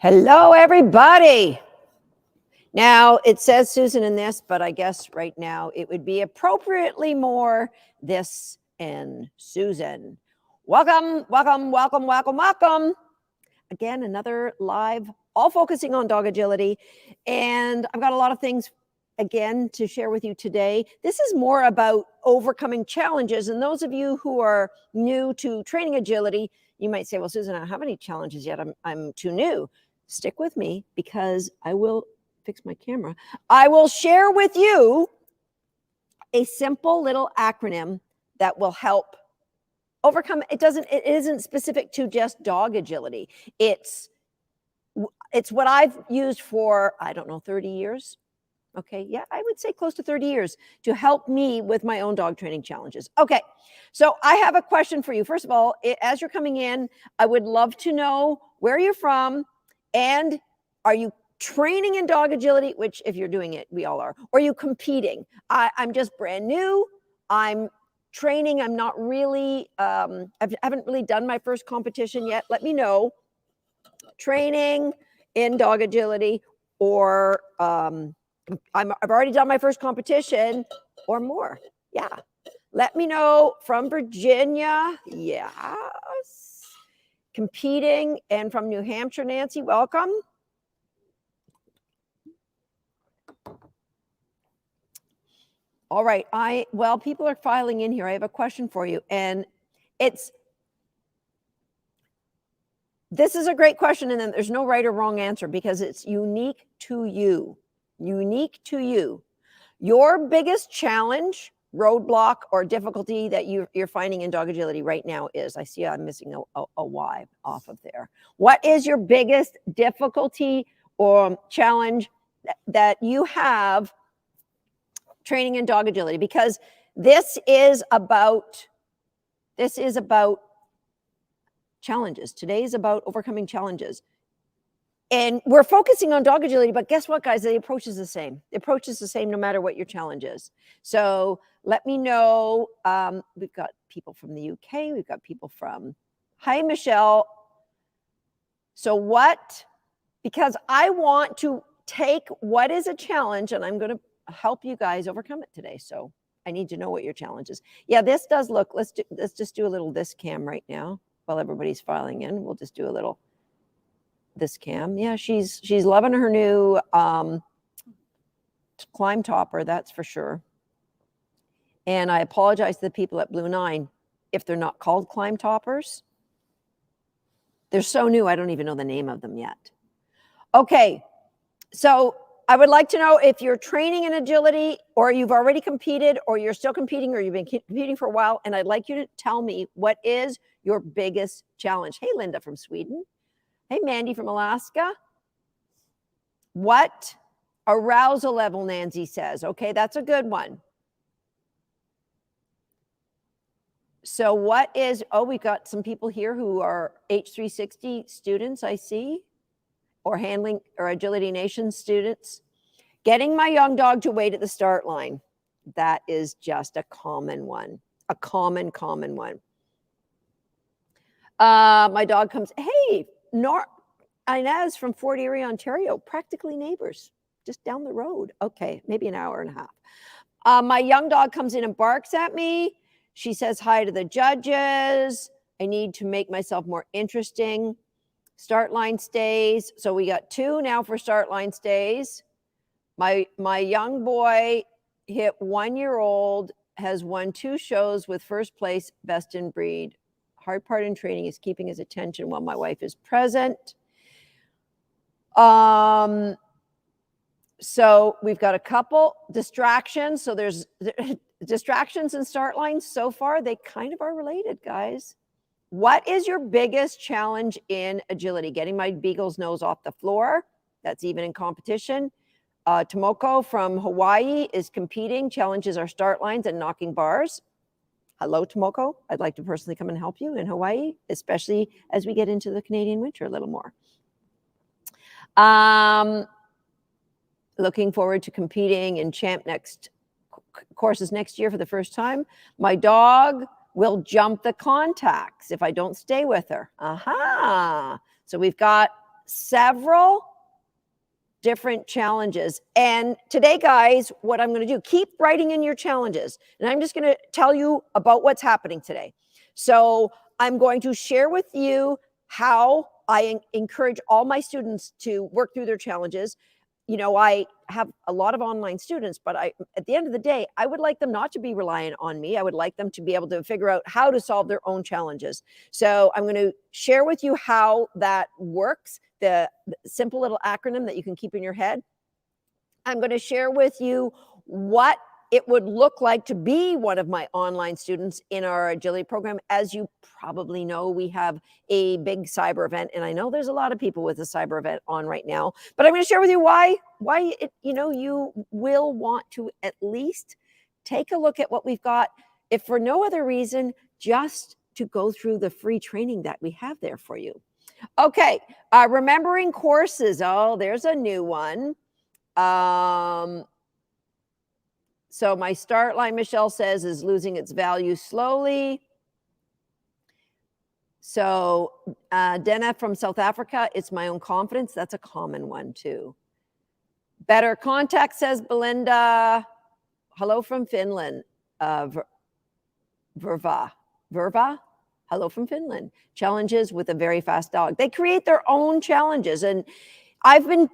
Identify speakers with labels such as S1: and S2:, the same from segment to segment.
S1: Hello, everybody. Now, it says Susan in this, but I guess right now it would be appropriately more this and Susan. Welcome, welcome, welcome, welcome, welcome. Again, another live, all focusing on dog agility. And I've got a lot of things, again, to share with you today. This is more about overcoming challenges. And those of you who are new to training agility, you might say, well, Susan, I don't have any challenges yet. I'm too new. Stick with me because I will fix my camera. I will share with you a simple little acronym that will help overcome. It isn't specific to just dog agility. It's what I've used for, I don't know, 30 years. Okay, yeah, I would say close to 30 years to help me with my own dog training challenges. Okay, so I have a question for you. First of all, as you're coming in, I would love to know where you're from and are you training in dog agility, which if you're doing it, we all are, or are you competing? I'm just brand new. I'm training. I'm not really, I haven't really done my first competition yet. Let me know. Training in dog agility or I've already done my first competition or more. Yeah. Let me know from Virginia. Yes. Competing and from New Hampshire, Nancy, welcome. All right. Well, people are filing in here. I have a question for you. And this is a great question. And then there's no right or wrong answer because it's unique to you. Unique to you. Your biggest challenge, roadblock, or difficulty that you're finding in dog agility right now is, I see I'm missing a Y off of there. What is your biggest difficulty or challenge that you have training in dog agility? Because this is about challenges. Today is about overcoming challenges. And we're focusing on dog agility, but guess what, guys? The approach is the same. The approach is the same no matter what your challenge is. So let me know. We've got people from the UK. We've got people from, hi, Michelle. So because I want to take what is a challenge and I'm going to help you guys overcome it today. So I need to know what your challenge is. Yeah, this does look, let's just do a little this cam right now while everybody's filing in. We'll just do a little this cam. Yeah, she's loving her new climb topper, that's for sure. And I apologize to the people at Blue 9 if they're not called climb toppers. They're so new, I don't even know the name of them yet. Okay, so I would like to know if you're training in agility or you've already competed or you're still competing or you've been competing for a while, and I'd like you to tell me what is your biggest challenge. Hey, Linda from Sweden. Hey, Mandy from Alaska. What arousal level, Nancy says. Okay, that's a good one. So what is, we've got some people here who are H360 students, I see, or handling or Agility Nation students. Getting my young dog to wait at the start line. That is just a common one, a common one. My dog comes, hey, Inez from Fort Erie, Ontario, practically neighbors, just down the road. Okay, maybe an hour and a half. My young dog comes in and barks at me. She says hi to the judges. I need to make myself more interesting. Start line stays. So we got 2 now for start line stays. My young boy hit 1-year-old, has won 2 shows with first place, best in breed. Hard part in training is keeping his attention while my wife is present. So we've got a couple distractions. So there's distractions and start lines. So far, they kind of are related, guys. What is your biggest challenge in agility? Getting my beagle's nose off the floor. That's even in competition. Tomoko from Hawaii is competing. Challenges are start lines and knocking bars. Hello, Tomoko. I'd like to personally come and help you in Hawaii, especially as we get into the Canadian winter a little more. Looking forward to competing in champ courses next year for the first time. My dog will jump the contacts if I don't stay with her. Aha. So we've got several different challenges. And today, guys, what I'm going to do, keep writing in your challenges. And I'm just going to tell you about what's happening today. So I'm going to share with you how I encourage all my students to work through their challenges. You know, I have a lot of online students, but at the end of the day, I would like them not to be reliant on me. I would like them to be able to figure out how to solve their own challenges. So I'm going to share with you how that works, the simple little acronym that you can keep in your head. I'm going to share with you what it would look like to be one of my online students in our agility program. As you probably know, we have a big cyber event, and I know there's a lot of people with a cyber event on right now, but I'm going to share with you why you will want to at least take a look at what we've got, if for no other reason, just to go through the free training that we have there for you. Okay, remembering courses. Oh, there's a new one. So my start line, Michelle says, is losing its value slowly. So Dena from South Africa, it's my own confidence. That's a common one too. Better contact, says Belinda. Hello from Finland. Verva. Hello from Finland. Challenges with a very fast dog. They create their own challenges. And I've been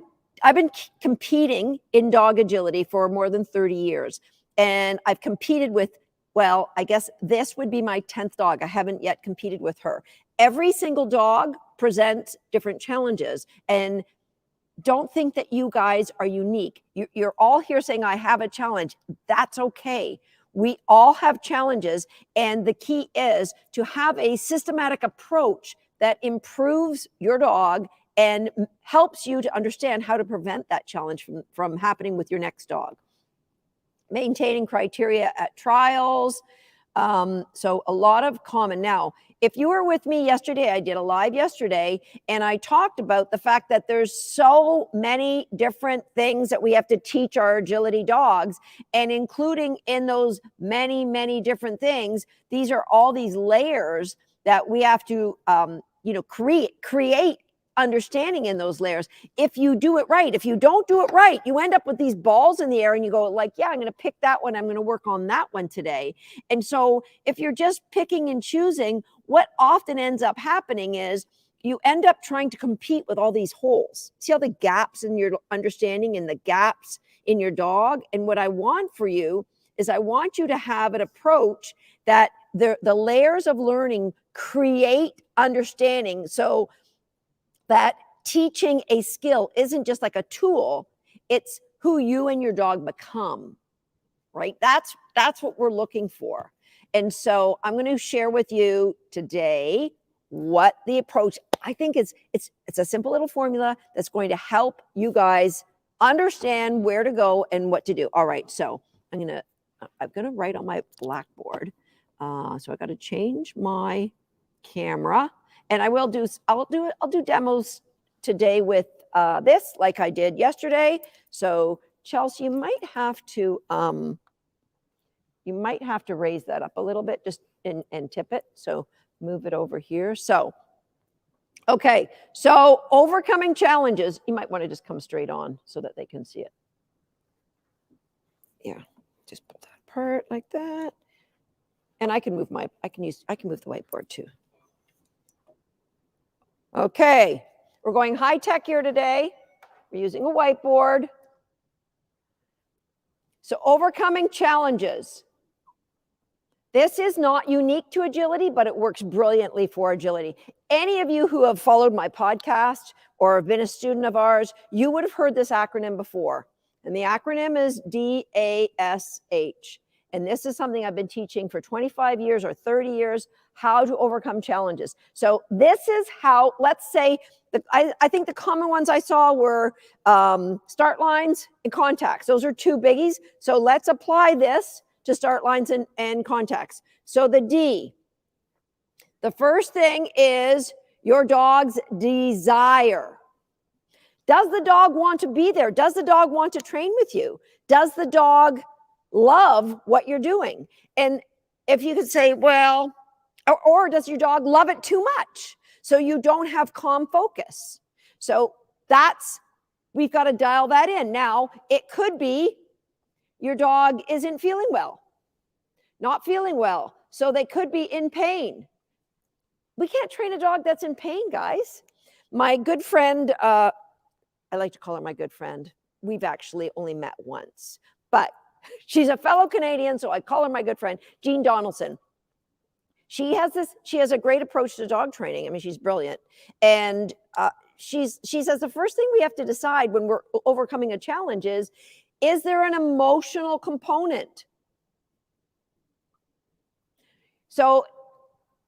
S1: competing in dog agility for more than 30 years. And I've competed with, well, I guess this would be my 10th dog. I haven't yet competed with her. Every single dog presents different challenges. And don't think that you guys are unique. You're all here saying, I have a challenge. That's okay. We all have challenges. And the key is to have a systematic approach that improves your dog and helps you to understand how to prevent that challenge from happening with your next dog. Maintaining criteria at trials. So a lot of common. Now, if you were with me yesterday, I did a live yesterday, and I talked about the fact that there's so many different things that we have to teach our agility dogs, and including in those many, many different things, these are all these layers that we have to, create understanding in those layers. If you do it right, if you don't do it right, you end up with these balls in the air and you go like, yeah, I'm going to pick that one. I'm going to work on that one today. And so if you're just picking and choosing, what often ends up happening is you end up trying to compete with all these holes. See all the gaps in your understanding and the gaps in your dog? And what I want for you is I want you to have an approach that the layers of learning create understanding. So that teaching a skill isn't just like a tool, it's who you and your dog become, right? That's what we're looking for. And so I'm going to share with you today what the approach, I think it's a simple little formula that's going to help you guys understand where to go and what to do. All right, so I'm going to write on my blackboard. So I got to change my camera. And I'll do demos today with this, like I did yesterday. So Chelsea, you might have to raise that up a little bit, just and tip it. So move it over here. So, okay. So overcoming challenges, you might want to just come straight on so that they can see it. Yeah, just pull that apart like that. And I can move the whiteboard too. Okay, we're going high tech here today. We're using a whiteboard. So overcoming challenges. This is not unique to agility, but it works brilliantly for agility. Any of you who have followed my podcast or have been a student of ours, you would have heard this acronym before. And the acronym is DASH. And this is something I've been teaching for 25 years or 30 years, how to overcome challenges. So this is how, let's say, I think the common ones I saw were start lines and contacts. Those are two biggies. So let's apply this to start lines and contacts. So the D, the first thing is your dog's desire. Does the dog want to be there? Does the dog want to train with you? Does the dog love what you're doing? And if you could say, well, or does your dog love it too much so you don't have calm focus? So we've got to dial that in. Now, it could be your dog isn't feeling well, not feeling well. So they could be in pain. We can't train a dog that's in pain, guys. My good friend, I like to call her my good friend. We've actually only met once, but she's a fellow Canadian, so I call her my good friend, Jean Donaldson. She has a great approach to dog training. I mean, she's brilliant. And she says the first thing we have to decide when we're overcoming a challenge is there an emotional component? So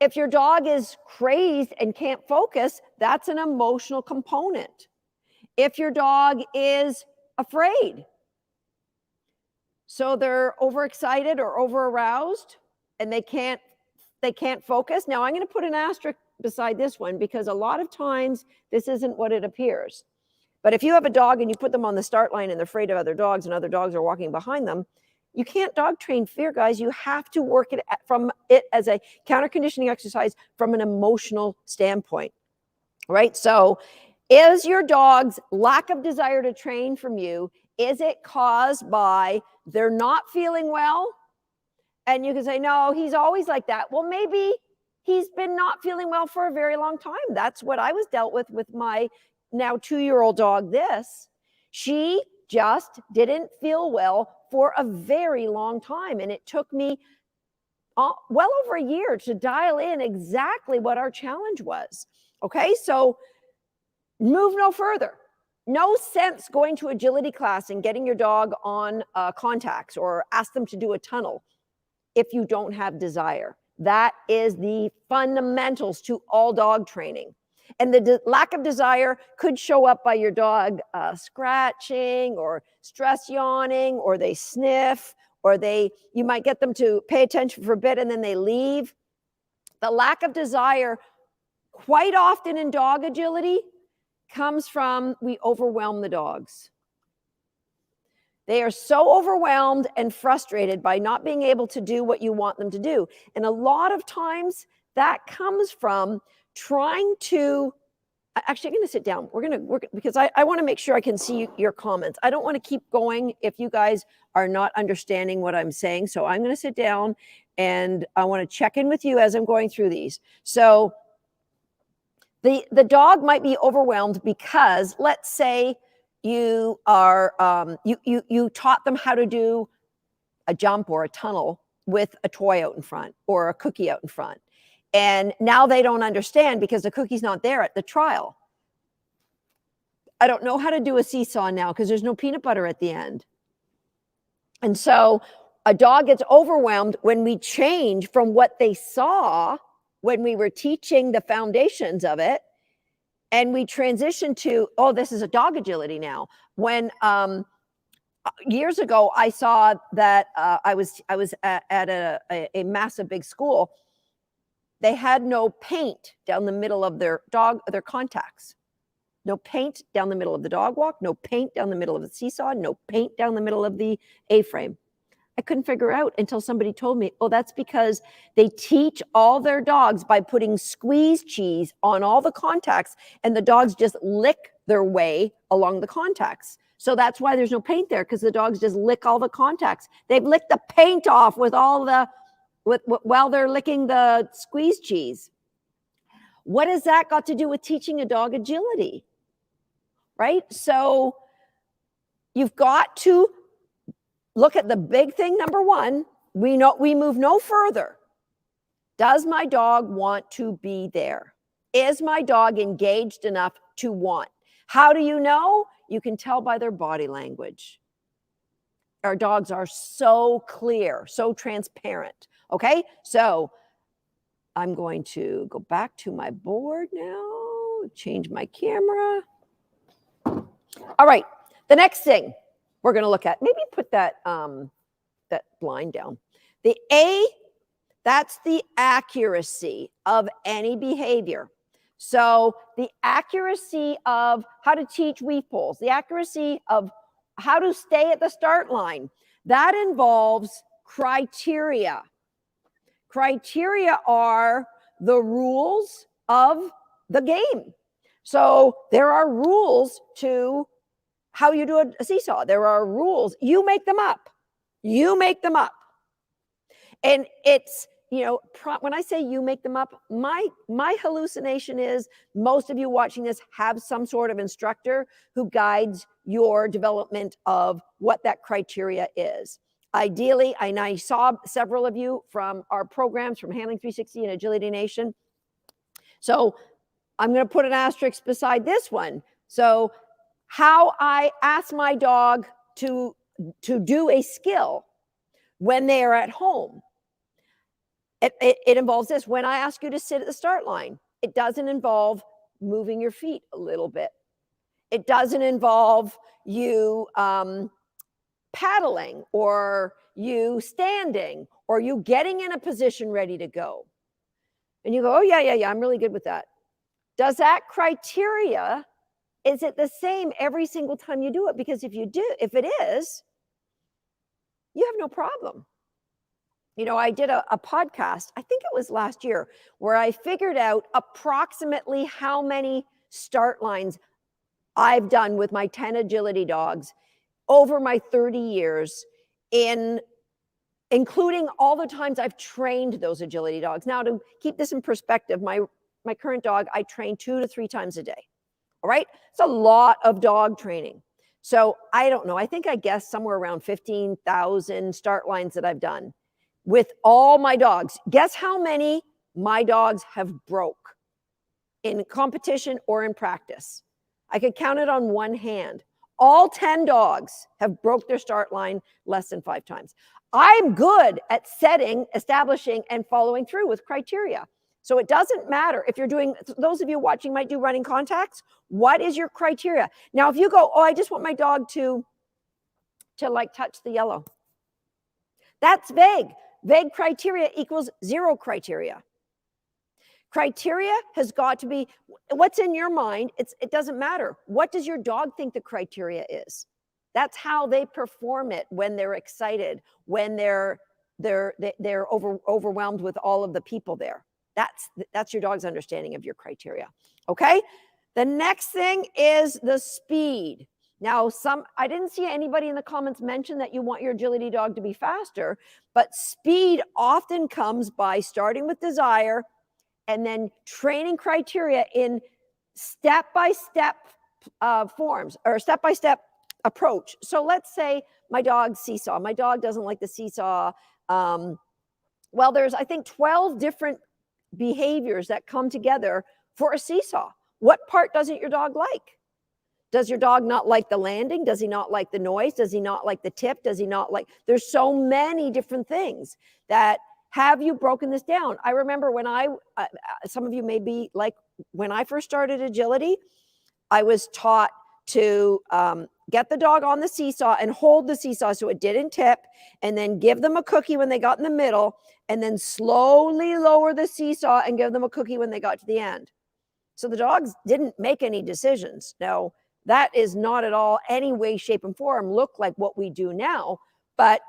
S1: if your dog is crazed and can't focus, that's an emotional component. If your dog is afraid, so they're overexcited or over-aroused and they can't focus. Now, I'm going to put an asterisk beside this one because a lot of times this isn't what it appears. But if you have a dog and you put them on the start line and they're afraid of other dogs and other dogs are walking behind them, you can't dog train fear, guys. You have to work it from it as a counter conditioning exercise from an emotional standpoint, right? So is your dog's lack of desire to train from you, is it caused by they're not feeling well? And you can say, no, he's always like that. Well, maybe he's been not feeling well for a very long time. That's what I was dealt with my now 2-year-old dog. She just didn't feel well for a very long time. And it took me well over a year to dial in exactly what our challenge was. Okay, so move no further. No sense going to agility class and getting your dog on contacts or ask them to do a tunnel if you don't have desire. That is the fundamentals to all dog training. And the lack of desire could show up by your dog scratching or stress yawning, or they sniff, or you might get them to pay attention for a bit and then they leave. The lack of desire quite often in dog agility comes from we overwhelm the dogs. They are so overwhelmed and frustrated by not being able to do what you want them to do. And a lot of times that comes from trying to, actually, I'm going to sit down. We're going to work because I want to make sure I can see your comments. I don't want to keep going if you guys are not understanding what I'm saying. So I'm going to sit down and I want to check in with you as I'm going through these. So the dog might be overwhelmed because, let's say, you are you taught them how to do a jump or a tunnel with a toy out in front or a cookie out in front, and now they don't understand because the cookie's not there at the trial. I don't know how to do a seesaw now because there's no peanut butter at the end. And so a dog gets overwhelmed when we change from what they saw when we were teaching the foundations of it, and we transition to, oh, this is a dog agility now. When years ago, I saw that I was at a massive big school. They had no paint down the middle of their contacts. No paint down the middle of the dog walk, no paint down the middle of the seesaw, no paint down the middle of the A-frame. I couldn't figure out until somebody told me, oh, that's because they teach all their dogs by putting squeeze cheese on all the contacts, and the dogs just lick their way along the contacts. So that's why there's no paint there, because the dogs just lick all the contacts. They've licked the paint off while they're licking the squeeze cheese. What has that got to do with teaching a dog agility? Right? So you've got to look at the big thing. Number one, we move no further. Does my dog want to be there? Is my dog engaged enough to want? How do you know? You can tell by their body language. Our dogs are so clear, so transparent. Okay, so I'm going to go back to my board now, change my camera. All right, the next thing we're going to look at, maybe put that line down. The A, that's the accuracy of any behavior. So the accuracy of how to teach weave pulls, the accuracy of how to stay at the start line, that involves criteria. Criteria are the rules of the game. So there are rules to how you do a seesaw. There are rules. You make them up. You make them up. And it's, when I say you make them up, my hallucination is most of you watching this have some sort of instructor who guides your development of what that criteria is. Ideally, and I saw several of you from our programs from Handling 360 and Agility Nation. So I'm going to put an asterisk beside this one. So how I ask my dog to do a skill when they are at home. It involves this. When I ask you to sit at the start line, it doesn't involve moving your feet a little bit. It doesn't involve you paddling or you standing or you getting in a position ready to go. And you go, oh, yeah, I'm really good with that. Does that criteria, is it the same every single time you do it? Because if it is, you have no problem. I did a podcast, I think it was last year, where I figured out approximately how many start lines I've done with my 10 agility dogs over my 30 years, including all the times I've trained those agility dogs. Now, to keep this in perspective, my current dog, I train 2 to 3 times a day. All right? It's a lot of dog training. So I don't know. I think I guessed somewhere around 15,000 start lines that I've done with all my dogs. Guess how many my dogs have broke in competition or in practice? I could count it on one hand. All 10 dogs have broke their start line less than 5 times. I'm good at setting, establishing, and following through with criteria. So it doesn't matter if you're doing, those of you watching might do running contacts. What is your criteria? Now, if you go, oh, I just want my dog to like touch the yellow. That's vague. Vague criteria equals 0 criteria. Criteria has got to be what's in your mind. It doesn't matter. What does your dog think the criteria is? That's how they perform it when they're excited, when they're overwhelmed with all of the people there. That's your dog's understanding of your criteria. Okay. The next thing is the speed. Now, I didn't see anybody in the comments mention that you want your agility dog to be faster, but speed often comes by starting with desire and then training criteria in step-by-step forms or step-by-step approach. So let's say my dog's seesaw. My dog doesn't like the seesaw. Well, there's, I think, 12 different behaviors that come together for a seesaw. What part doesn't your dog like? Does your dog not like the landing? Does he not like the noise? Does he not like the tip? Does he not like, there's so many different things that have you broken this down? I remember when some of you may be like, when I first started agility, I was taught to get the dog on the seesaw and hold the seesaw so it didn't tip, and then give them a cookie when they got in the middle, and then slowly lower the seesaw and give them a cookie when they got to the end. So the dogs didn't make any decisions. Now, that is not at all any way, shape, and form look like what we do now. But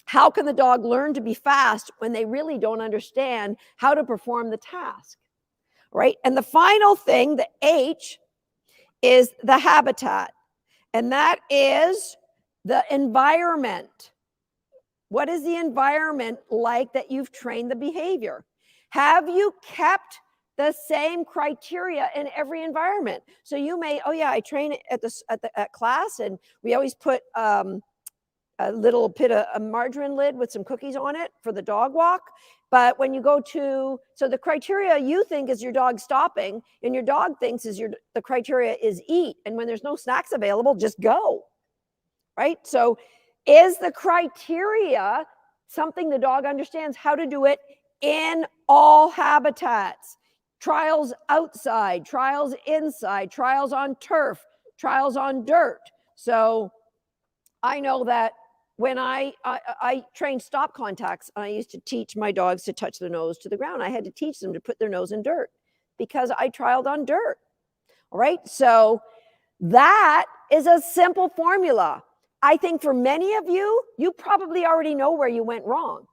S1: how can the dog learn to be fast when they really don't understand how to perform the task, right? And the final thing, the H, is the habitat. And that is the environment. What is the environment like that you've trained the behavior? Have you kept the same criteria in every environment? So you may, oh yeah, I train at class, and we always put a little bit of a margarine lid with some cookies on it for the dog walk. But when you go to, so the criteria you think is your dog stopping, and your dog thinks the criteria is eat. And when there's no snacks available, just go, right? So is the criteria something the dog understands how to do it in all habitats? Trials outside, trials inside, trials on turf, trials on dirt. So I know that when I trained stop contacts, I used to teach my dogs to touch their nose to the ground. I had to teach them to put their nose in dirt because I trialed on dirt. All right. So that is a simple formula. I think for many of you, you probably already know where you went wrong.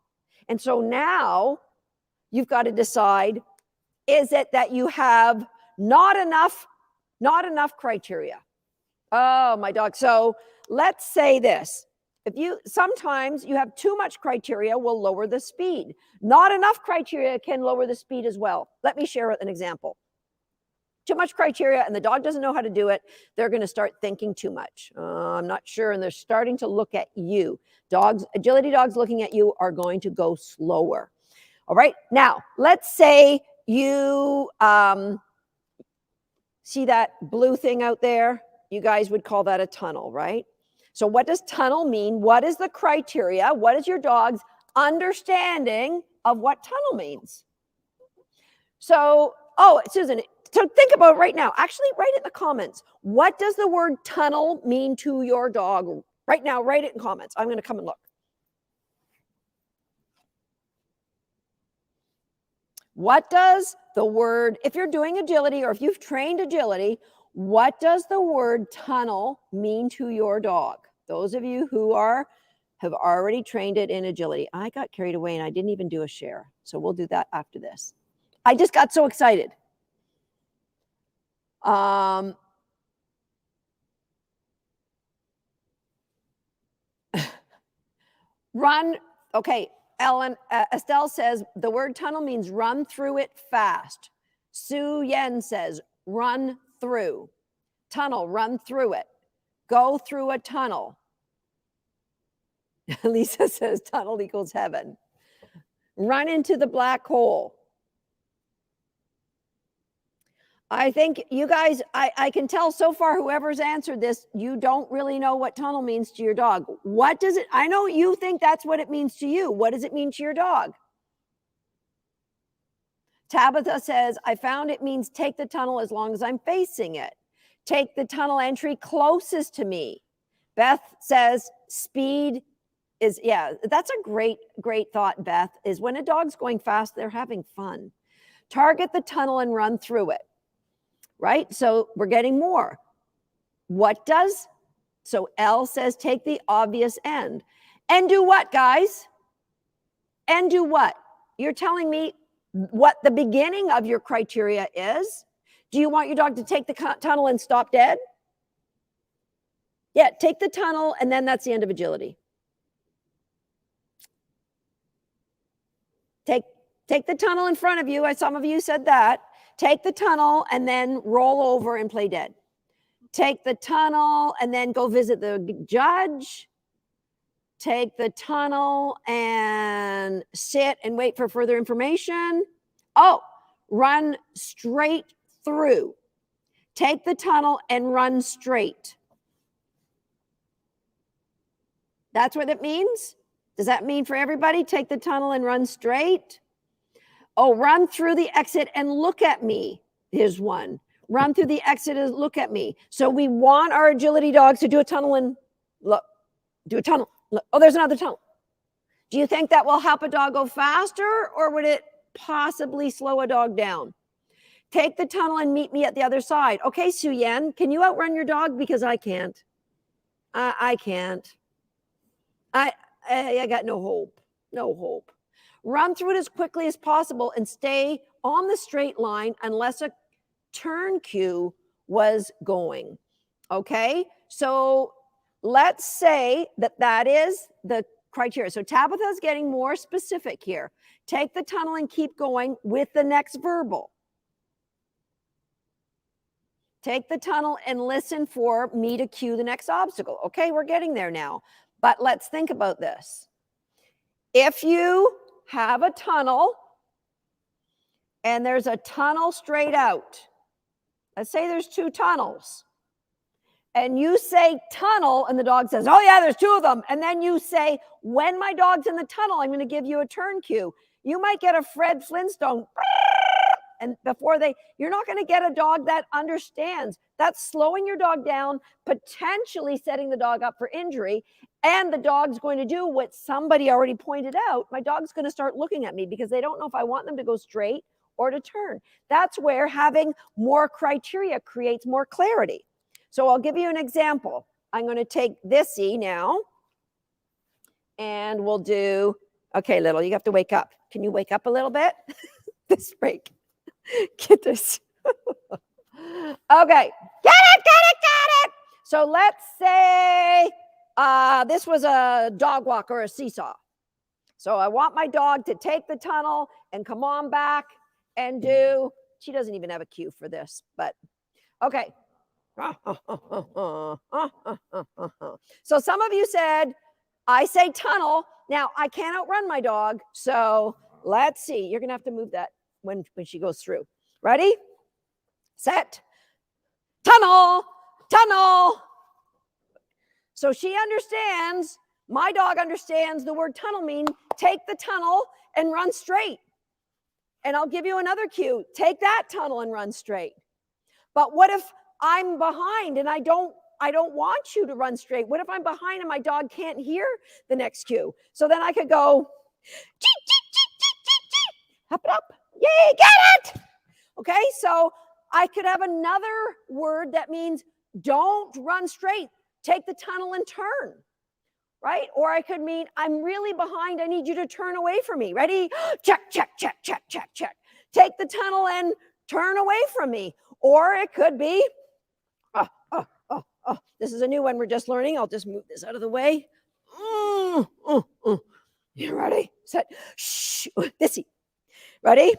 S1: And so now you've got to decide, is it that you have not enough Not enough criteria. Oh, my dog. So let's say this. Sometimes you have too much criteria will lower the speed. Not enough criteria can lower the speed as well. Let me share an example. Too much criteria and the dog doesn't know how to do it. They're going to start thinking too much. I'm not sure. And they're starting to look at you. Agility dogs looking at you are going to go slower. All right. Now, let's say you see that blue thing out there? You guys would call that a tunnel, right? So what does tunnel mean? What is the criteria? What is your dog's understanding of what tunnel means? So, Susan, so think about it right now. Actually, write it in the comments. What does the word tunnel mean to your dog? Right now, write it in comments. I'm going to come and look. What does the word, if you're doing agility or if you've trained agility, what does the word tunnel mean to your dog? Those of you who have already trained it in agility. I got carried away and I didn't even do a share. So we'll do that after this. I just got so excited. Run. Okay. Estelle says the word tunnel means run through it fast. Sue Yen says run through. Tunnel, run through it. Go through a tunnel. Lisa says tunnel equals heaven. Run into the black hole. I think you guys, I can tell so far whoever's answered this, you don't really know what tunnel means to your dog. What does it, I know you think that's what it means to you. What does it mean to your dog? Tabitha says, I found it means take the tunnel as long as I'm facing it. Take the tunnel entry closest to me. Beth says speed is, yeah, that's a great thought, Beth, is when a dog's going fast, they're having fun. Target the tunnel and run through it. Right? So we're getting more. What does? So L says take the obvious end. And do what, guys? And do what? You're telling me what the beginning of your criteria is? Do you want your dog to take the tunnel and stop dead? Yeah, take the tunnel and then that's the end of agility. Take the tunnel in front of you. Some of you said that. Take the tunnel and then roll over and play dead. Take the tunnel and then go visit the judge. Take the tunnel and sit and wait for further information. Oh, run straight through. Take the tunnel and run straight. That's what it means? Does that mean for everybody? Take the tunnel and run straight? Oh, run through the exit and look at me. Here's one. Run through the exit and look at me. So we want our agility dogs to do a tunnel and look. Do a tunnel. Look. Oh, there's another tunnel. Do you think that will help a dog go faster or would it possibly slow a dog down? Take the tunnel and meet me at the other side. Okay, Sue Yan, can you outrun your dog? Because I can't. I can't. I got no hope. No hope. Run through it as quickly as possible and stay on the straight line unless a turn cue was going. Okay, so let's say that is the criteria. So Tabitha's getting more specific here. Take the tunnel and keep going with the next verbal. Take the tunnel and listen for me to cue the next obstacle. Okay, we're getting there now. But let's think about this. If you have a tunnel and there's a tunnel straight out, let's say there's two tunnels, and you say tunnel and the dog says, oh yeah, there's two of them. And then you say, when my dog's in the tunnel, I'm going to give you a turn cue. You might get a Fred Flintstone. And you're not going to get a dog that understands. That's slowing your dog down, potentially setting the dog up for injury. And the dog's going to do what somebody already pointed out. My dog's going to start looking at me because they don't know if I want them to go straight or to turn. That's where having more criteria creates more clarity. So I'll give you an example. I'm going to take this E now. And we'll do, okay, Little, you have to wake up. Can you wake up a little bit? This break. Get this. Okay, get it. So let's say this was a dog walk or a seesaw. So I want my dog to take the tunnel and come on back and do, she doesn't even have a cue for this, but okay. So some of you said, I say tunnel. Now I can't outrun my dog. So let's see. You're going to have to move that when she goes through. Ready? Set. Tunnel. So she understands, my dog understands the word tunnel means take the tunnel and run straight. And I'll give you another cue. Take that tunnel and run straight. But what if I'm behind and I don't want you to run straight? What if I'm behind and my dog can't hear the next cue? So then I could go, up it up. Yay, get it. Okay, so I could have another word that means don't run straight. Take the tunnel and turn, right? Or I could mean I'm really behind. I need you to turn away from me. Ready? Check. Take the tunnel and turn away from me. Or it could be, this is a new one we're just learning. I'll just move this out of the way. You ready? Set. Shh. Thisy. Ready?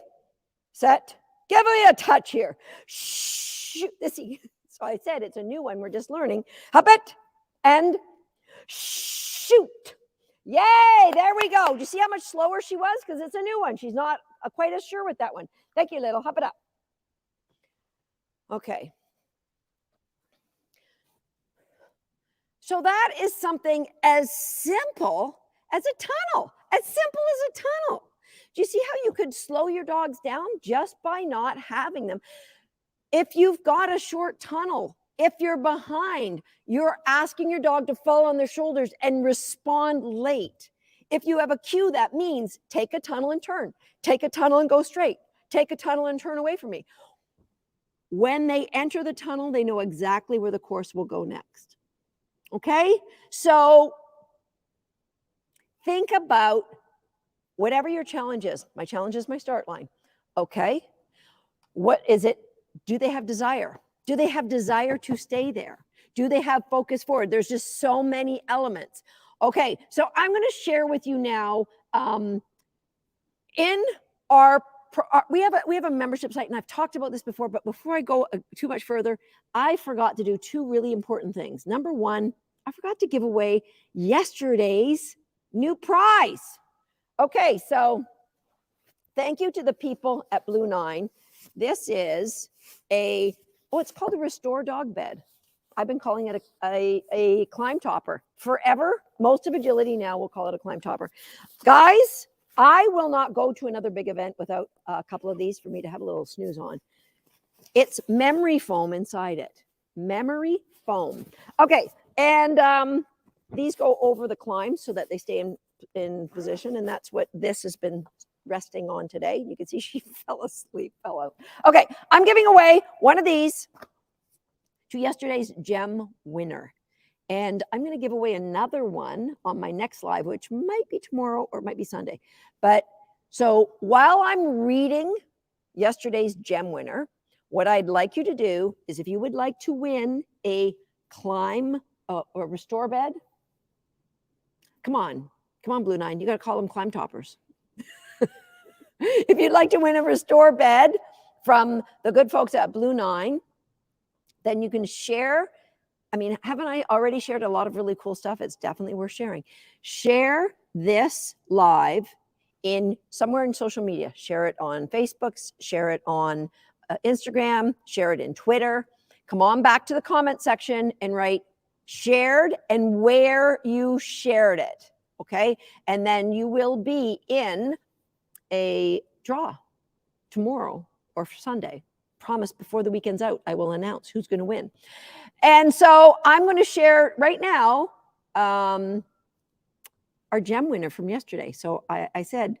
S1: Set. Give me a touch here. Shh. Thisy. So I said it's a new one. We're just learning. Hop it and shoot. Yay. There we go. Do you see how much slower she was? Because it's a new one. She's not quite as sure with that one. Thank you, little. Hop it up. Okay. So that is something as simple as a tunnel. As simple as a tunnel. Do you see how you could slow your dogs down just by not having them? If you've got a short tunnel, if you're behind, you're asking your dog to fall on their shoulders and respond late. If you have a cue, that means take a tunnel and turn. Take a tunnel and go straight. Take a tunnel and turn away from me. When they enter the tunnel, they know exactly where the course will go next. Okay? So think about whatever your challenge is. My challenge is my start line. Okay? What is it? Do they have desire? Do they have desire to stay there? Do they have focus forward? There's just so many elements. Okay, so I'm going to share with you now in our we have a membership site, and I've talked about this before, but before I go too much further, I forgot to do two really important things. Number one, I forgot to give away yesterday's new prize. Okay, so thank you to the people at Blue 9. This is it's called a Restore Dog Bed. I've been calling it a climb topper forever. Most of Agility now will call it a climb topper. Guys, I will not go to another big event without a couple of these for me to have a little snooze on. It's memory foam inside it. Memory foam. Okay, and these go over the climb so that they stay in position, and that's what this has been resting on today. You can see she fell out. Okay, I'm giving away one of these to yesterday's gem winner. And I'm going to give away another one on my next live, which might be tomorrow or it might be Sunday. But so while I'm reading yesterday's gem winner, what I'd like you to do is if you would like to win a climb or restore bed, come on, Blue 9. You got to call them climb toppers. If you'd like to win a restore bed from the good folks at Blue 9, then you can share. I mean, haven't I already shared a lot of really cool stuff? It's definitely worth sharing. Share this live somewhere in social media. Share it on Facebook, share it on Instagram, share it in Twitter. Come on back to the comment section and write shared and where you shared it. Okay. And then you will be in a draw tomorrow or Sunday. Promise before the weekend's out, I will announce who's going to win. And so I'm going to share right now our gem winner from yesterday. So I said,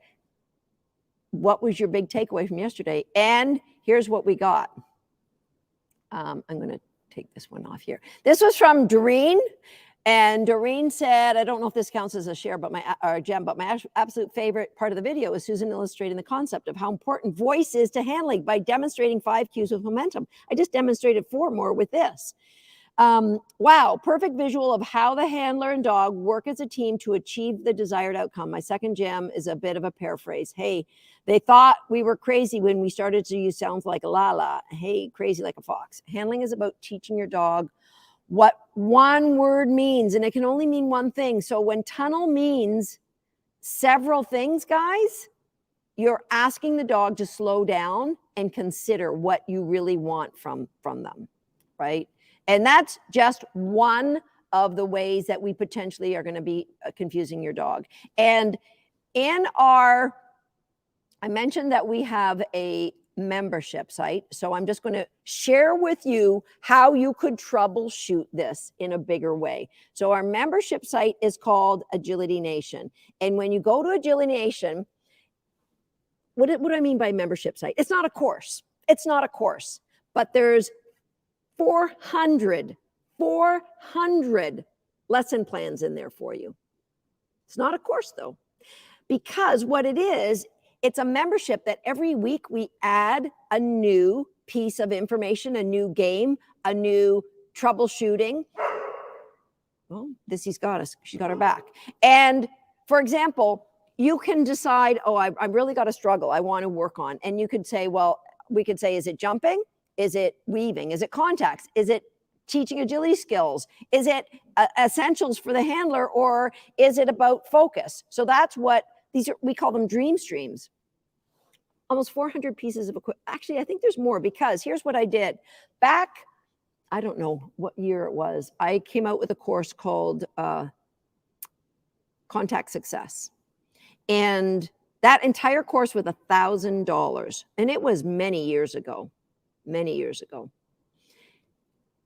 S1: what was your big takeaway from yesterday? And here's what we got. I'm going to take this one off here. This was from Doreen. And Doreen said, I don't know if this counts as a share, but or a gem, but my absolute favorite part of the video is Susan illustrating the concept of how important voice is to handling by demonstrating 5 cues with momentum. I just demonstrated 4 more with this. Wow, perfect visual of how the handler and dog work as a team to achieve the desired outcome. My second gem is a bit of a paraphrase. Hey, they thought we were crazy when we started to use sounds like a la. Hey, crazy like a fox. Handling is about teaching your dog what one word means, and it can only mean one thing. So when tunnel means several things, guys, you're asking the dog to slow down and consider what you really want from them, right? And that's just one of the ways that we potentially are going to be confusing your dog. And in our, I mentioned that we have a membership site. So I'm just going to share with you how you could troubleshoot this in a bigger way. So our membership site is called Agility Nation. And when you go to Agility Nation, what do I mean by membership site? It's not a course. It's not a course, but there's 400 lesson plans in there for you. It's not a course though, because what it is, it's a membership that every week we add a new piece of information, a new game, a new troubleshooting. Well, Dissy's got us. She got her back. And for example, you can decide, oh, I really got a struggle I want to work on. And you could say, well, we could say, is it jumping? Is it weaving? Is it contacts? Is it teaching agility skills? Is it essentials for the handler, or is it about focus? So that's what these are. We call them dream streams. Almost 400 pieces of equipment. Actually, I think there's more, because here's what I did. Back, I don't know what year it was, I came out with a course called Contact Success. And that entire course was $1,000. And it was many years ago.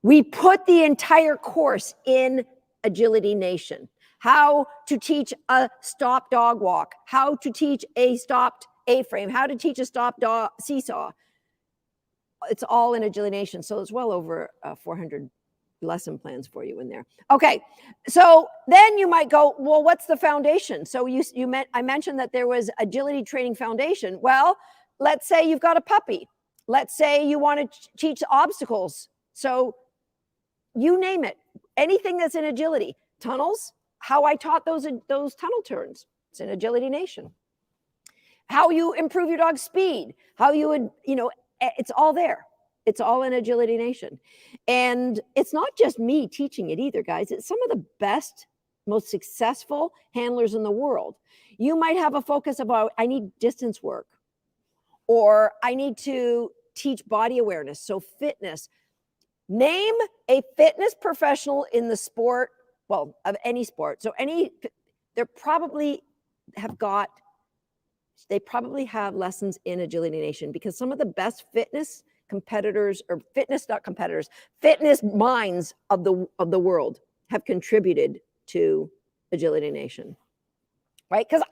S1: We put the entire course in Agility Nation. How to teach a stop dog walk, how to teach a stopped A-frame, how to teach a stopped dog seesaw. It's all in Agility Nation. So it's well over 400 lesson plans for you in there. Okay, so then you might go, well, what's the foundation? So I mentioned that there was Agility Training Foundation. Well, let's say you've got a puppy. Let's say you want to teach obstacles. So you name it, anything that's in agility. Tunnels, how I taught those tunnel turns. It's in Agility Nation. How you improve your dog's speed, how you would, it's all there. It's all in Agility Nation. And it's not just me teaching it either, guys. It's some of the best, most successful handlers in the world. You might have a focus about, I need distance work, or I need to teach body awareness. So fitness. Name a fitness professional in the sport, well, of any sport. So they probably have lessons in Agility Nation, because some of the best fitness competitors, or fitness minds of the world have contributed to Agility Nation, right? Because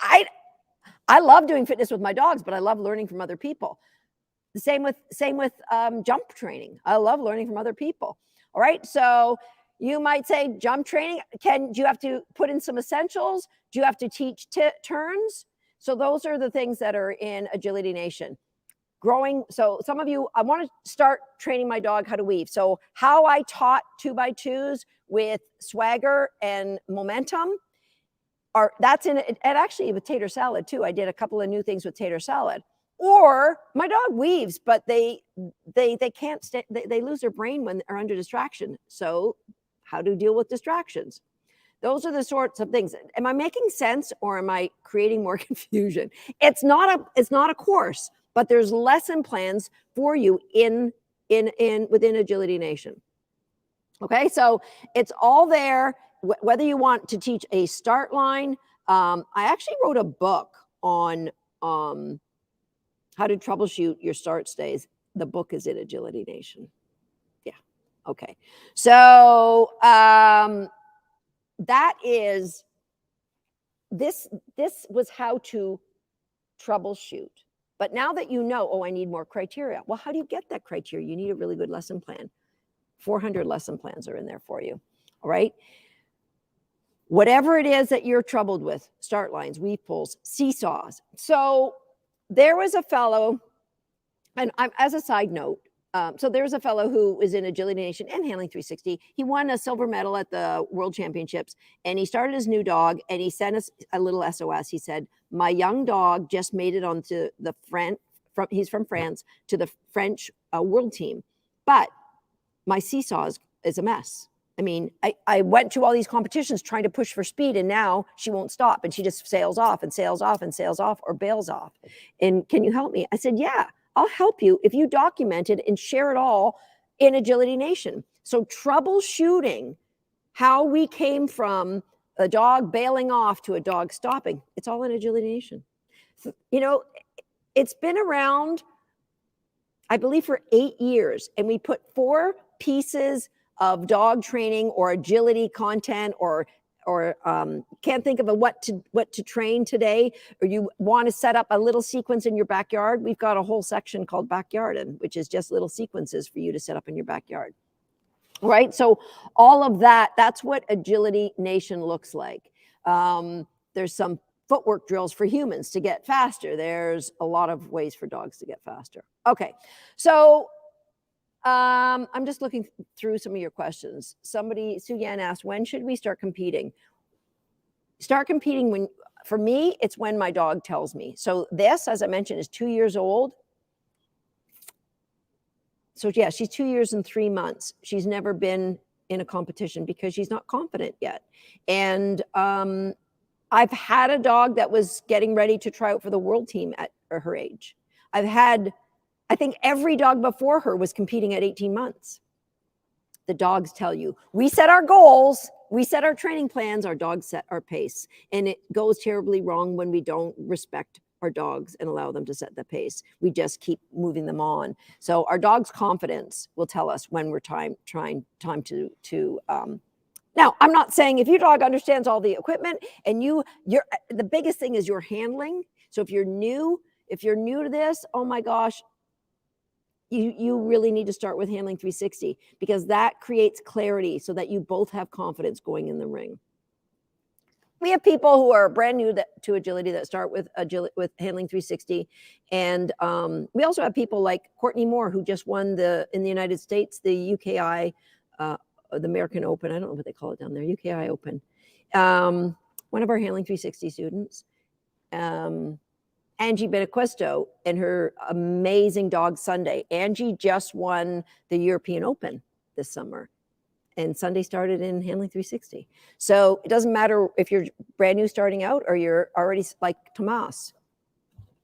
S1: I love doing fitness with my dogs, but I love learning from other people. The same with jump training. I love learning from other people. All right, so you might say jump training. Do you have to put in some essentials? Do you have to teach turns? So those are the things that are in Agility Nation. Growing. So some of you, I want to start training my dog how to weave. So how I taught 2x2s with swagger and momentum, that's in it. And actually with tater salad too. I did a couple of new things with tater salad. Or my dog weaves, but they can't stay, they lose their brain when they're under distraction. So how to deal with distractions? Those are the sorts of things. Am I making sense, or am I creating more confusion? It's not a course, but there's lesson plans for you within Agility Nation. Okay, so it's all there. Whether you want to teach a start line, I actually wrote a book on how to troubleshoot your start stays. The book is in Agility Nation. Yeah. Okay. So that is this was how to troubleshoot. But now that you know, oh, I need more criteria. Well, how do you get that criteria? You need a really good lesson plan. 400 lesson plans are in there for you. All right. whatever it is that you're troubled with, start lines, weave pulls, seesaws. So there was a fellow, and as a side note, so there's a fellow who is in Agility Nation and Handling 360. He won a silver medal at the World Championships, and he started his new dog, and he sent us a little SOS. He said, my young dog just made it onto the he's from France, to the French world team, but my Seesaws is a mess. I mean, I went to all these competitions trying to push for speed, and now she won't stop, and she just sails off and sails off and sails off or bails off. And can you help me? I said, yeah, I'll help you if you document it and share it all in Agility Nation. So troubleshooting how we came from a dog bailing off to a dog stopping, it's all in Agility Nation. You know, it's been around, I believe, for 8 years, and we put 4 pieces of dog training or agility content, or can't think of what to train today, or you want to set up a little sequence in your backyard, we've got a whole section called Backyard, which is just little sequences for you to set up in your backyard. Right? So all of that, that's what Agility Nation looks like. There's some footwork drills for humans to get faster. There's a lot of ways for dogs to get faster. Okay, so I'm just looking through some of your questions. Sue Yan asked, when should we start competing? Start competing when, for me, it's when my dog tells me. So this, as I mentioned, is 2 years old. So yeah, she's 2 years and 3 months. She's never been in a competition because she's not confident yet. And I've had a dog that was getting ready to try out for the world team at her age. I think every dog before her was competing at 18 months. The dogs tell you, we set our goals, we set our training plans, our dogs set our pace. And it goes terribly wrong when we don't respect our dogs and allow them to set the pace. We just keep moving them on. So our dog's confidence will tell us when we're time to now, I'm not saying if your dog understands all the equipment and the biggest thing is your handling. So if you're new to this, oh my gosh, you really need to start with Handling 360, because that creates clarity so that you both have confidence going in the ring. We have people who are brand new to agility that start with Handling 360. And we also have people like Courtney Moore, who just won in the United States, the UKI, the American Open. I don't know what they call it down there, UKI Open. One of our Handling 360 students, Angie Benequisto, and her amazing dog Sunday. Angie just won the European Open this summer, and Sunday started in Handling 360. So it doesn't matter if you're brand new starting out or you're already like Tomas,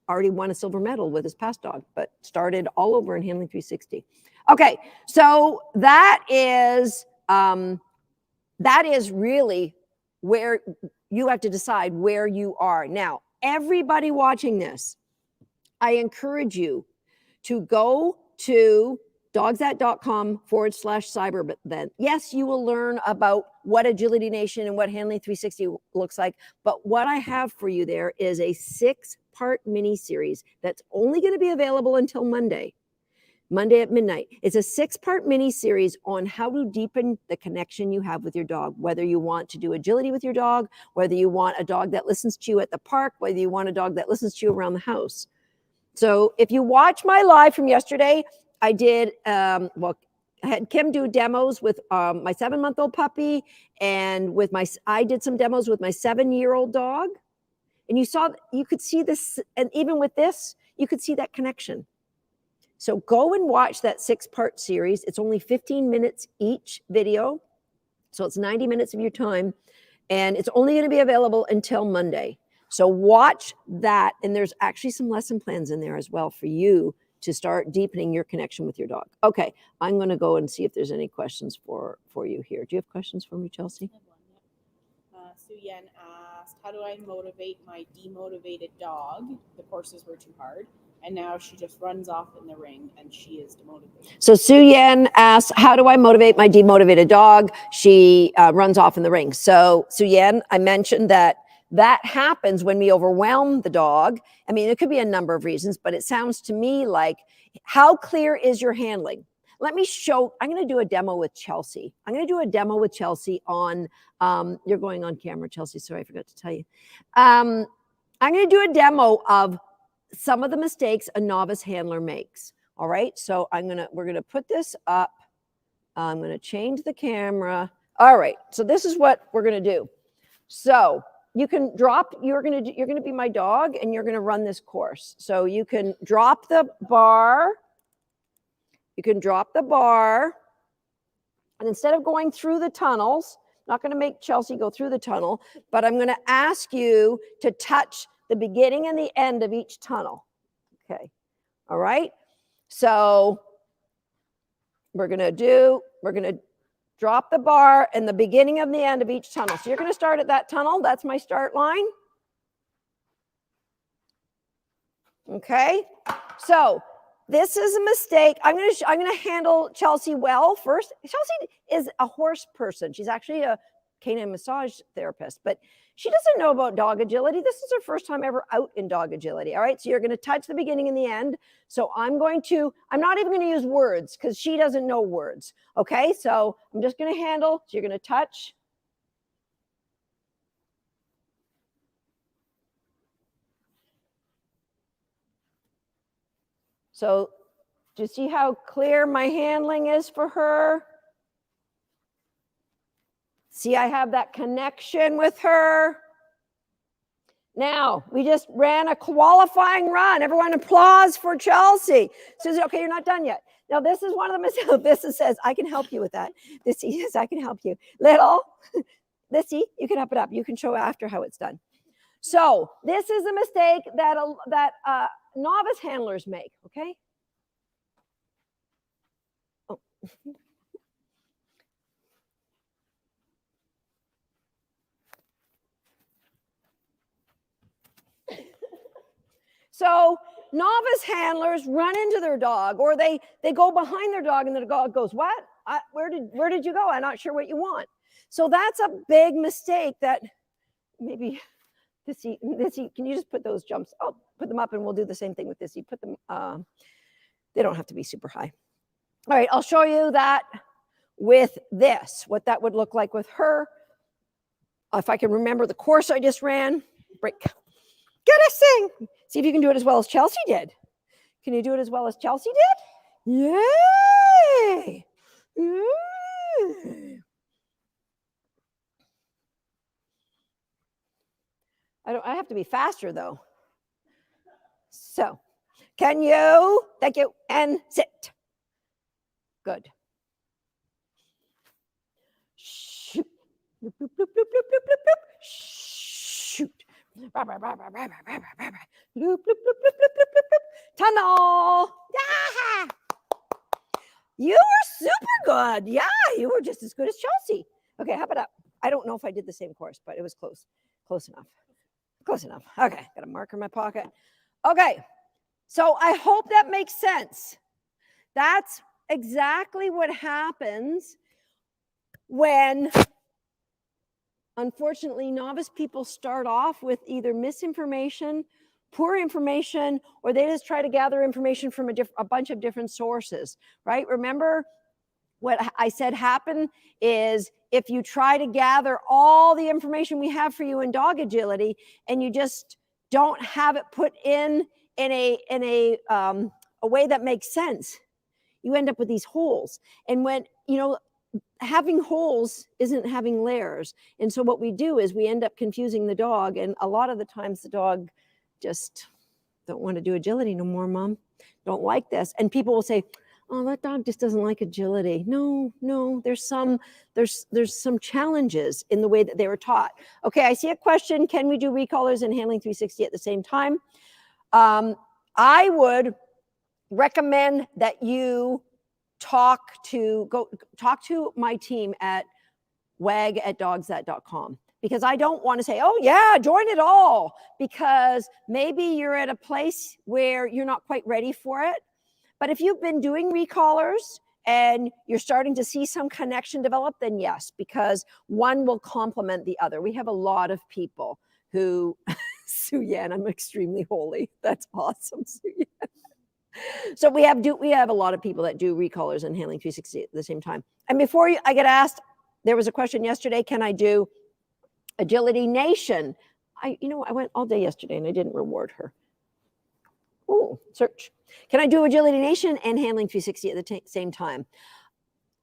S1: already won a silver medal with his past dog, but started all over in Handling 360. Okay, so that is really where you have to decide where you are. Now, everybody watching this, I encourage you to go to dogsthat.com/cyber. But then, yes, you will learn about what Agility Nation and what Handling 360 looks like. But what I have for you there is a 6-part mini series that's only going to be available until Monday at midnight. It's a 6-part mini series on how to deepen the connection you have with your dog, whether you want to do agility with your dog, whether you want a dog that listens to you at the park, whether you want a dog that listens to you around the house. So if you watch my live from yesterday, I did, I had Kim do demos with my 7-month-old puppy, and I did some demos with my 7-year-old dog. And you could see this, and even with this, you could see that connection. So go and watch that 6-part series. It's only 15 minutes each video. So it's 90 minutes of your time. And it's only going to be available until Monday. So watch that. And there's actually some lesson plans in there as well for you to start deepening your connection with your dog. Okay, I'm going to go and see if there's any questions for you here. Do you have questions for me, Chelsea?
S2: Sue Yan asked, how do I motivate my demotivated dog? The courses were too hard. And now she just runs off in the ring and she is demotivated.
S1: So Sue Yan asks, how do I motivate my demotivated dog? She runs off in the ring. So Sue Yan, I mentioned that happens when we overwhelm the dog. I mean, it could be a number of reasons, but it sounds to me like, how clear is your handling? let me show, I'm going to do a demo with Chelsea. I'm going to do a demo with Chelsea on, you're going on camera, Chelsea, sorry, I forgot to tell you. I'm going to do a demo of some of the mistakes a novice handler makes. All right, so we're going to put this up. I'm going to change the camera. All right, so this is what we're going to do. So you can drop, you're going to be my dog and you're going to run this course. So you can drop the bar. You can drop the bar. And instead of going through the tunnels, I'm not going to make Chelsea go through the tunnel, but I'm going to ask you to touch the beginning and the end of each tunnel. Okay. All right. So we're going to drop the bar in the beginning and the end of each tunnel. So you're going to start at that tunnel. That's my start line. Okay. So this is a mistake. I'm going to handle Chelsea well first. Chelsea is a horse person. She's actually a canine massage therapist, but she doesn't know about dog agility. This is her first time ever out in dog agility. All right. So you're going to touch the beginning and the end. So I'm not even going to use words because she doesn't know words. Okay. So I'm just going to handle. So you're going to touch. So do you see how clear my handling is for her? See, I have that connection with her. Now, we just ran a qualifying run. Everyone applause for Chelsea. Susan, okay, you're not done yet. Now, this is one of the mistakes. This says, I can help you with that. This says, I can help you. Little, this, you can up it up. You can show after how it's done. So this is a mistake that novice handlers make, okay? Oh. So novice handlers run into their dog, or they go behind their dog and the dog goes, what? Where did you go? I'm not sure what you want. So that's a big mistake that maybe Thissy, can you just put those jumps? Oh, put them up and we'll do the same thing with Thissy. Put them, they don't have to be super high. All right, I'll show you that with this, what that would look like with her. If I can remember the course I just ran, break. Get a sing. See if you can do it as well as Chelsea did. Can you do it as well as Chelsea did? Yay! Yay! I have to be faster though. So, can you? Thank you. And sit. Good. Shoot. Bloop, bloop, bloop, bloop, bloop, bloop, bloop, bloop. Shoot. Bloop, bloop, bloop, bloop, bloop, bloop. Tunnel. Yeah. You were super good. Yeah, you were just as good as Chelsea. Okay, how about up? I don't know if I did the same course, but it was close. Close enough. Close enough. Okay, got a marker in my pocket. Okay, so I hope that makes sense. That's exactly what happens when, unfortunately, novice people start off with either misinformation, poor information, or they just try to gather information from a bunch of different sources, right? Remember what I said happened is if you try to gather all the information we have for you in dog agility and you just don't have it put in a way that makes sense, you end up with these holes. And when, having holes isn't having layers. And so what we do is we end up confusing the dog. And a lot of the times the dog just don't want to do agility no more, Mom. Don't like this. And people will say, oh, that dog just doesn't like agility. No, there's some challenges in the way that they were taught. Okay, I see a question. Can we do recallers and handling 360 at the same time? I would recommend that you talk to my team at wag@dogsthat.com, because I don't want to say, oh yeah, join it all, because maybe you're at a place where you're not quite ready for it. But if you've been doing recallers and you're starting to see some connection develop, then yes, because one will complement the other. We have a lot of people who, Sue Yan, I'm extremely holy. That's awesome, Sue Yan. So we have a lot of people that do recallers and handling 360 at the same time. And before I get asked, there was a question yesterday, can I do Agility Nation? I went all day yesterday and I didn't reward her. Oh, search. Can I do Agility Nation and handling 360 at the same time?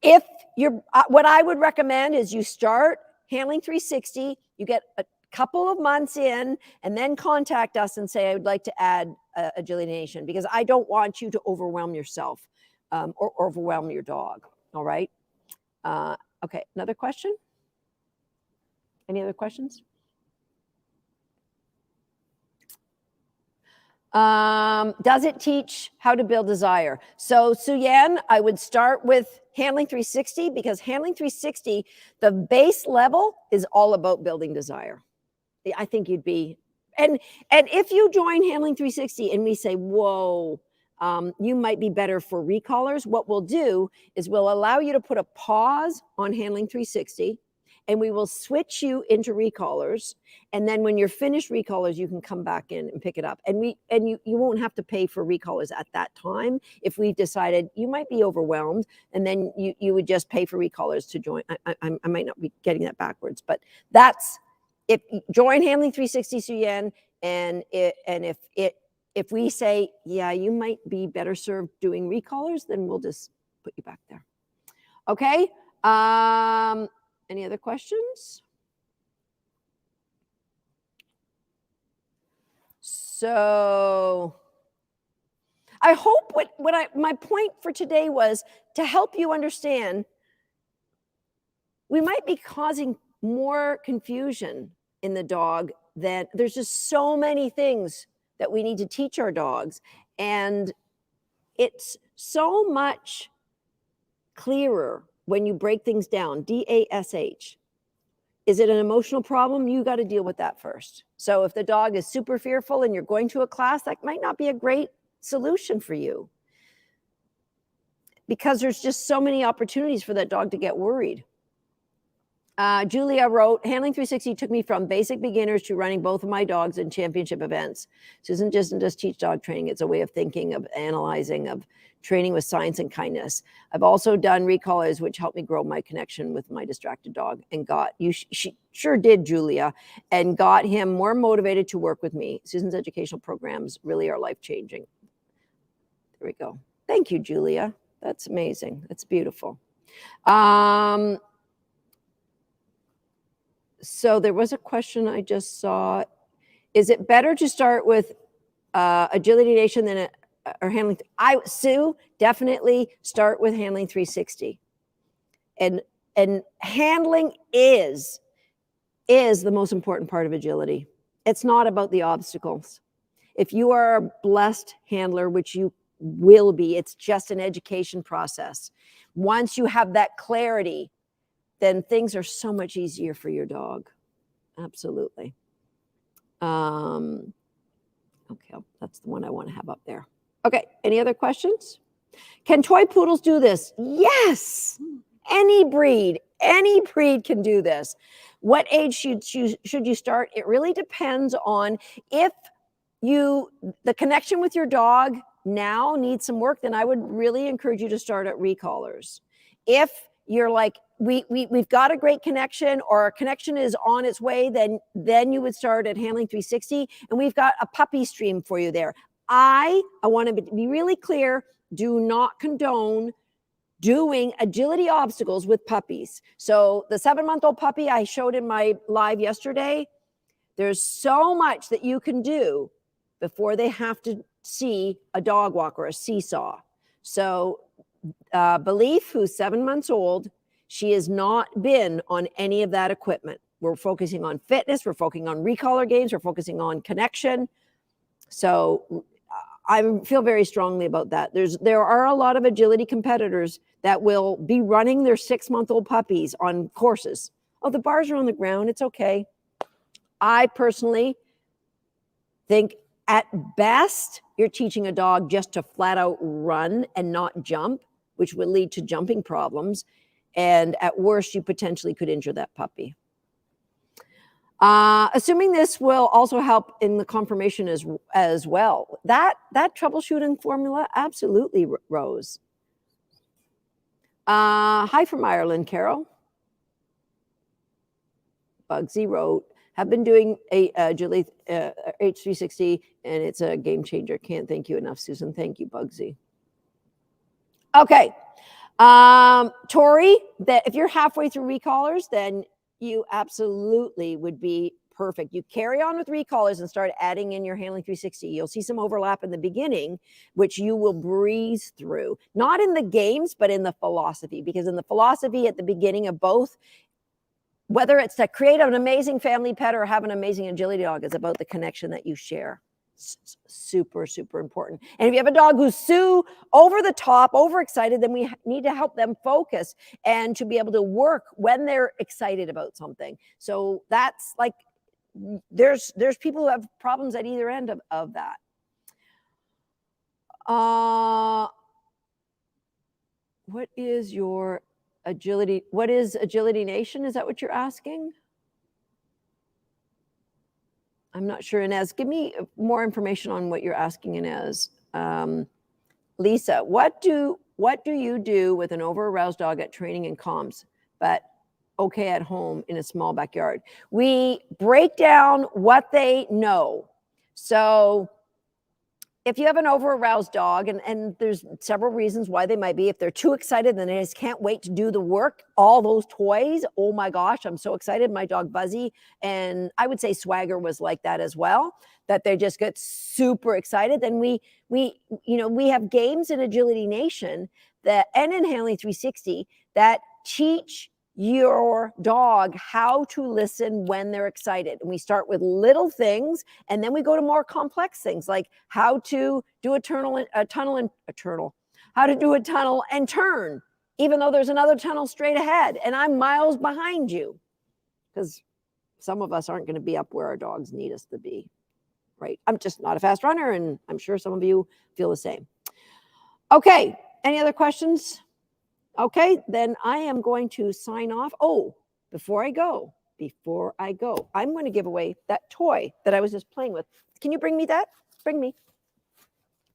S1: If you're, what I would recommend is you start handling 360, you get a couple of months in, and then contact us and say, I would like to add Agility Nation, because I don't want you to overwhelm yourself or overwhelm your dog. All right. Okay. Another question? Any other questions? Does it teach how to build desire? So Suyan, I would start with handling 360, because handling 360, the base level is all about building desire. I think you'd be, and if you join handling 360 and we say, whoa, you might be better for recallers, what we'll do is we'll allow you to put a pause on handling 360, and we will switch you into recallers. And then when you're finished recallers, you can come back in and pick it up. And you won't have to pay for recallers at that time. If we've decided you might be overwhelmed, and then you would just pay for recallers to join. I might not be getting that backwards, but that's, if you join handling 360 Suyen, and if we say, yeah, you might be better served doing recallers, then we'll just put you back there. Okay. Any other questions? So I hope my point for today was to help you understand we might be causing more confusion in the dog. That there's just so many things that we need to teach our dogs, and it's so much clearer when you break things down. DASH. Is it an emotional problem? You got to deal with that first. So if the dog is super fearful and you're going to a class, that might not be a great solution for you, because there's just so many opportunities for that dog to get worried. Julia wrote, handling 360 took me from basic beginners to running both of my dogs in championship events. Susan doesn't just teach dog training. It's a way of thinking, of analyzing, of training with science and kindness. I've also done recallers, which helped me grow my connection with my distracted dog, and she sure did, Julia, and got him more motivated to work with me. Susan's educational programs really are life-changing. There we go. Thank you, Julia. That's amazing. That's beautiful. So there was a question I just saw. Is it better to start with Agility Nation than or handling? Sue, definitely start with handling 360. And handling is the most important part of agility. It's not about the obstacles. If you are a blessed handler, which you will be, it's just an education process. Once you have that clarity, then things are so much easier for your dog. Absolutely. Okay, that's the one I want to have up there. Okay, any other questions? Can toy poodles do this? Yes, any breed can do this. What age should you start? It really depends on if the connection with your dog now needs some work, then I would really encourage you to start at recallers. If you're like, we've got a great connection, or our connection is on its way, then you would start at handling 360, and we've got a puppy stream for you there. I want to be really clear, do not condone doing agility obstacles with puppies. So the 7-month-old puppy I showed in my live yesterday, there's so much that you can do before they have to see a dog walk or a seesaw. So Belief, who's 7 months old, she has not been on any of that equipment. We're focusing on fitness. We're focusing on recaller games. We're focusing on connection. So I feel very strongly about that. There are a lot of agility competitors that will be running their 6-month-old puppies on courses. Oh, the bars are on the ground. It's okay. I personally think at best, you're teaching a dog just to flat out run and not jump, which would lead to jumping problems. And at worst, you potentially could injure that puppy. Assuming this will also help in the confirmation as well. That troubleshooting formula, absolutely, Rose. Hi from Ireland, Carol. Bugsy wrote, have been doing agility H360, and it's a game changer. Can't thank you enough, Susan. Thank you, Bugsy. Okay. Tori, that if you're halfway through recallers, then you absolutely would be perfect. You carry on with recallers and start adding in your handling 360. You'll see some overlap in the beginning, which you will breeze through. Not in the games, but in the philosophy, because in the philosophy at the beginning of both, whether it's to create an amazing family pet or have an amazing agility dog, is about the connection that you share. Super, super important. And if you have a dog who's over the top, overexcited, then we need to help them focus and to be able to work when they're excited about something. So that's like, there's people who have problems at either end of that. What is your agility? What is Agility Nation? Is that what you're asking? I'm not sure, Inez. Give me more information on what you're asking, Inez. Lisa, what do you do with an over-aroused dog at training and comms, but okay at home in a small backyard? We break down what they know. So if you have an over-aroused dog, and there's several reasons why they might be. If they're too excited, then they just can't wait to do the work. All those toys, oh my gosh, I'm so excited. My dog Buzzy, and I would say Swagger was like that as well, that they just get super excited. Then we have games in Agility Nation and in Handling 360 that teach your dog how to listen when they're excited. And we start with little things, and then we go to more complex things, like how to do how to do a tunnel and turn, even though there's another tunnel straight ahead and I'm miles behind you, because some of us aren't going to be up where our dogs need us to be, right? I'm just not a fast runner, and I'm sure some of you feel the same. Okay, any other questions? Okay, then I am going to sign off. Oh, before I go, I'm going to give away that toy that I was just playing with. Can you bring me that? Bring me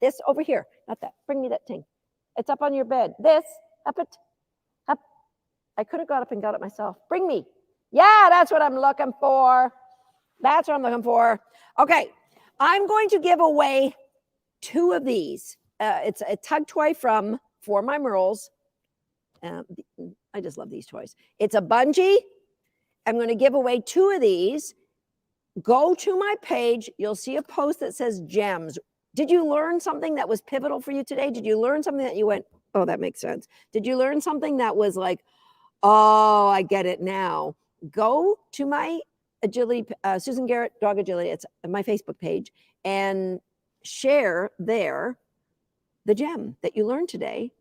S1: this over here. Not that. Bring me that thing. It's up on your bed. This, up. I could have got up and got it myself. Bring me. Yeah, that's what I'm looking for. Okay, I'm going to give away 2 of these. It's a tug toy for my Merles. I just love these toys. It's a bungee. I'm going to give away 2 of these. Go to my page. You'll see a post that says gems. Did you learn something that was pivotal for you today? Did you learn something that you went, oh, that makes sense? Did you learn something that was like, oh, I get it now? Go to my agility, Susan Garrett Dog Agility. It's my Facebook page, and share there the gem that you learned today.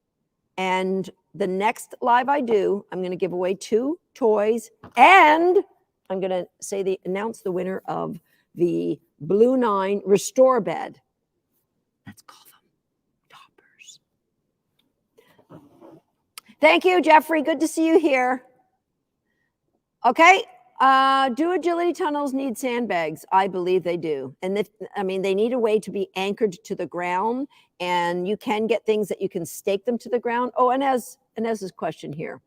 S1: And the next live I do, I'm going to give away 2 toys, and I'm going to announce the winner of the Blue 9 Restore Bed. Let's call them toppers. Thank you, Jeffrey. Good to see you here. Okay. Do agility tunnels need sandbags? I believe they do. And they need a way to be anchored to the ground, and you can get things that you can stake them to the ground. Oh, Inez's question here.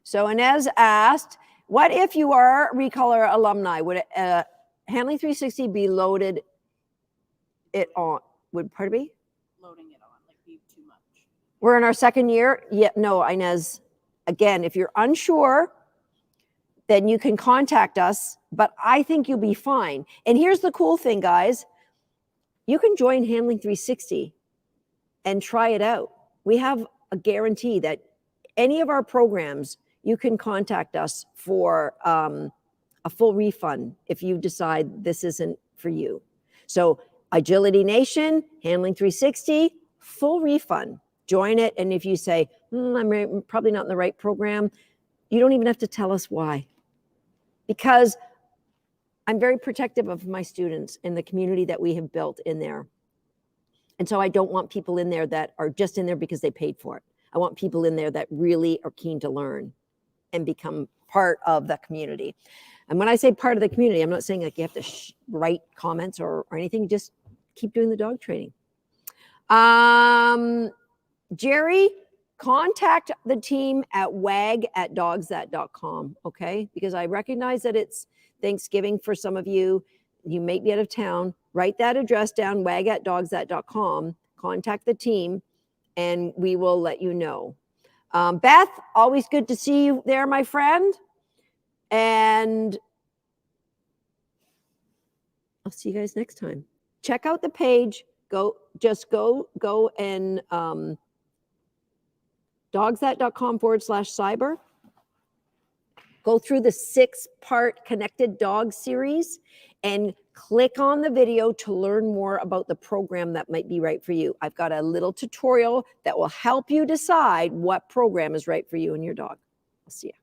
S1: So Inez asked, what if you are Recolor alumni? Would Handling 360 be loaded it on? Pardon me?
S2: Loading it on, like be too much.
S1: We're in our 2nd year. Yeah, no, Inez. Again, if you're unsure, then you can contact us, but I think you'll be fine. And here's the cool thing, guys. You can join Handling 360 and try it out. We have a guarantee that any of our programs, you can contact us for a full refund if you decide this isn't for you. So Agility Nation, Handling 360, full refund. Join it. And if you say, I'm probably not in the right program, you don't even have to tell us why. Because I'm very protective of my students and the community that we have built in there. And so I don't want people in there that are just in there because they paid for it. I want people in there that really are keen to learn and become part of the community. And when I say part of the community, I'm not saying like you have to write comments or anything. Just keep doing the dog training. Jerry, contact the team at wag@dogsthat.com, okay? Because I recognize that it's Thanksgiving for some of you. You may be out of town. Write that address down, wag@dogsthat.com. Contact the team, and we will let you know. Beth, always good to see you there, my friend. And I'll see you guys next time. Check out the page. Go and dogsthat.com/cyber. Go through the 6-part Connected Dog series and click on the video to learn more about the program that might be right for you. I've got a little tutorial that will help you decide what program is right for you and your dog. I'll see you.